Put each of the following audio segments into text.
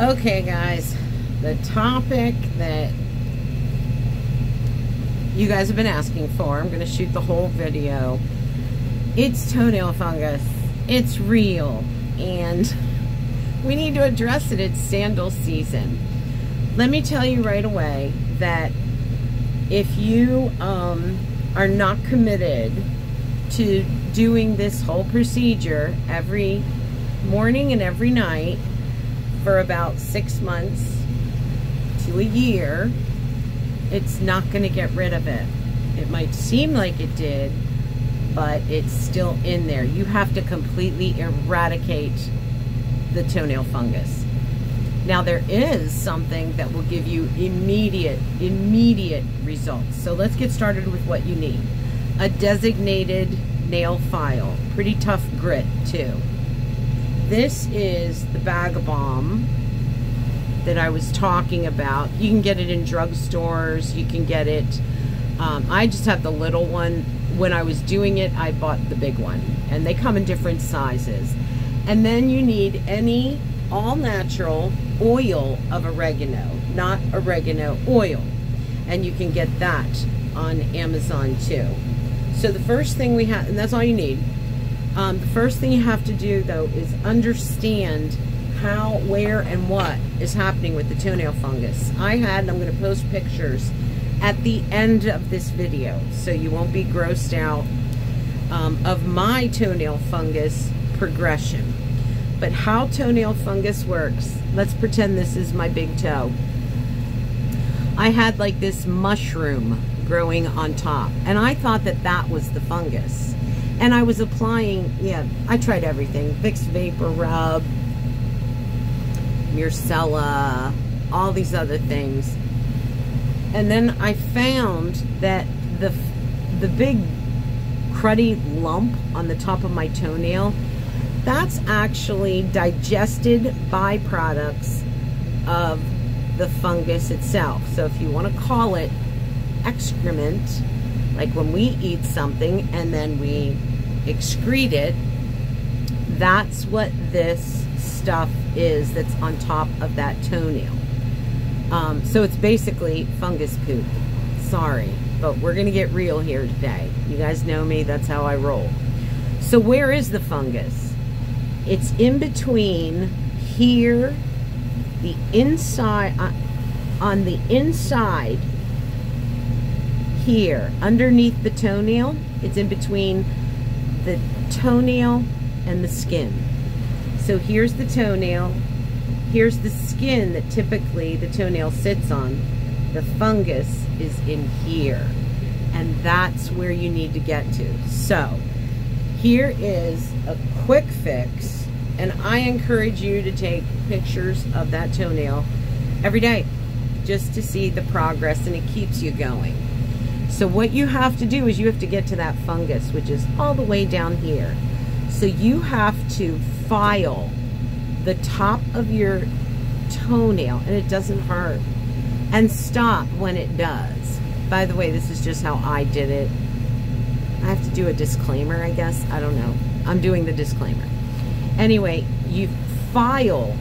Okay, guys, the topic that you guys have been asking for, I'm going to shoot the whole video. It's toenail fungus. It's real, and we need to address it. It's sandal season. Let me tell you right away that if you are not committed to doing this whole procedure every morning and every night for about 6 months to a year, it's not going to get rid of it. It might seem like it did, but it's still in there. You have to completely eradicate the toenail fungus. Now, there is something that will give you immediate results. So let's get started with what you need. A designated nail file. Pretty tough grit, too. This is the Bag Balm that I was talking about. You can get it in drugstores. You can get it. I just have the little one. When I was doing it, I bought the big one. And they come in different sizes. And then you need any all-natural oil of oregano. Not oregano, oil. And you can get that on Amazon, too. So the first thing we have, and that's all you need. The first thing you have to do, though, is understand how, where, and what is happening with the toenail fungus. I'm going to post pictures at the end of this video, so you won't be grossed out of my toenail fungus progression. But how toenail fungus works, let's pretend this is my big toe. I had like this mushroom growing on top, and I thought that that was the fungus. And I was applying, I tried everything. Vicks Vapor Rub, Myrcella, all these other things. And then I found that the big cruddy lump on the top of my toenail, that's actually digested byproducts of the fungus itself. So if you want to call it excrement, like when we eat something and then we excrete it, that's what this stuff is that's on top of that toenail. So it's basically fungus poop. Sorry, but we're gonna get real here today. You guys know me, that's how I roll. So where is the fungus? It's in between here, the inside, on the inside here, underneath the toenail. It's in between the toenail and the skin. So here's the toenail, here's the skin that typically the toenail sits on. The fungus is in here, and that's where you need to get to. So here is a quick fix, and I encourage you to take pictures of that toenail every day just to see the progress, and it keeps you going. So what you have to do is you have to get to that fungus, which is all the way down here. So you have to file the top of your toenail, and it doesn't hurt, and stop when it does. By the way, this is just how I did it. I have to do a disclaimer, I guess. I don't know. I'm doing the disclaimer. Anyway, you file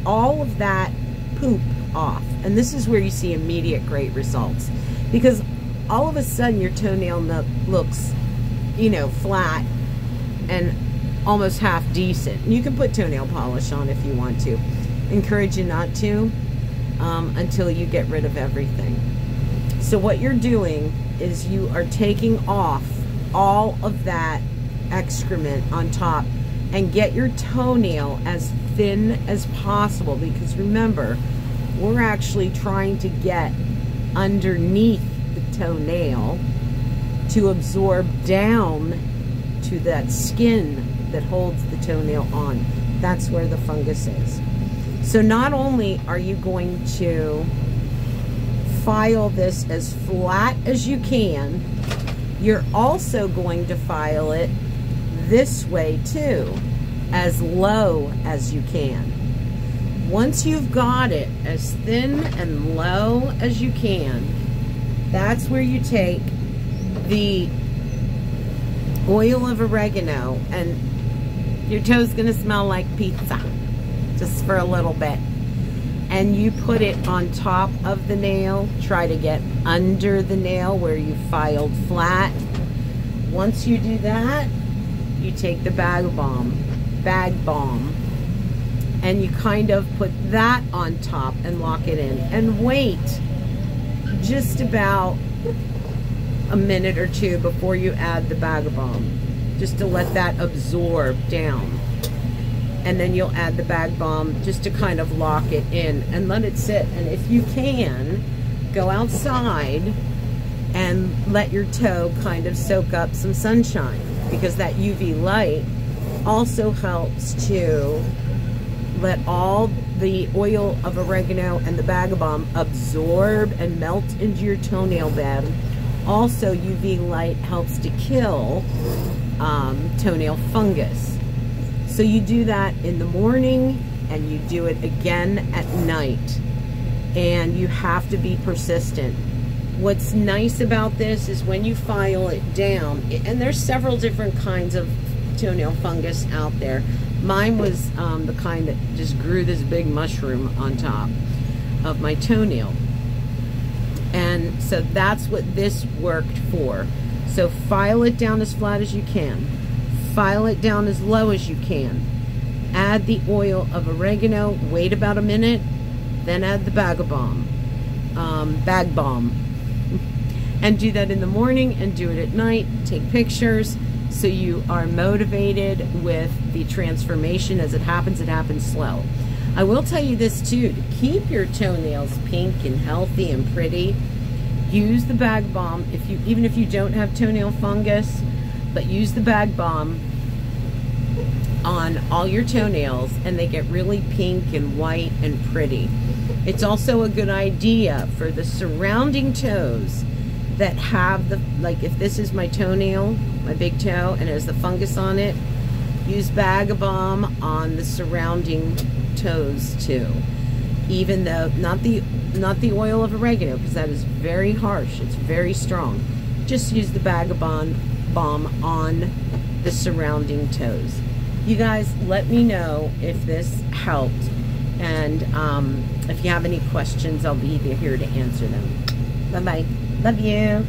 all of that poop off, and this is where you see immediate great results, because all of a sudden your toenail looks, flat and almost half decent. You can put toenail polish on if you want to. Encourage you not to until you get rid of everything. So what you're doing is you are taking off all of that excrement on top and get your toenail as thin as possible, because remember, we're actually trying to get underneath the toenail to absorb down to that skin that holds the toenail on. That's where the fungus is. So not only are you going to file this as flat as you can, you're also going to file it this way too, as low as you can. Once you've got it as thin and low as you can, that's where you take the oil of oregano, and your toe's gonna smell like pizza just for a little bit. and you put it on top of the nail. Try to get under the nail where you filed flat. Once you do that, you take the bag balm, and you kind of put that on top and lock it in, and wait just about a minute or two before you add the bag balm, just to let that absorb down. And then you'll add the bag balm just to kind of lock it in and let it sit. And if you can, go outside and let your toe kind of soak up some sunshine, because that UV light also helps to let all the oil of oregano and the bag balm absorb and melt into your toenail bed. Also, UV light helps to kill toenail fungus. So you do that in the morning and you do it again at night. And you have to be persistent. What's nice about this is when you file it down, and there's several different kinds of toenail fungus out there. Mine was the kind that just grew this big mushroom on top of my toenail. And so that's what this worked for. So file it down as flat as you can. File it down as low as you can. Add the oil of oregano, wait about a minute, then add the bag balm. And do that in the morning and do it at night. Take pictures so you are motivated with the transformation. As it happens slow. I will tell you this too, to keep your toenails pink and healthy and pretty, use the bag balm. Even if you don't have toenail fungus, but use the bag balm on all your toenails and they get really pink and white and pretty. It's also a good idea for the surrounding toes that have the, like if this is my toenail, my big toe, and it has the fungus on it, use bag balm on the surrounding toes too. Even though, not the oil of oregano, because that is very harsh, it's very strong. Just use the bag balm on the surrounding toes. You guys, let me know if this helped, and if you have any questions, I'll be here to answer them. Bye-bye. Love you.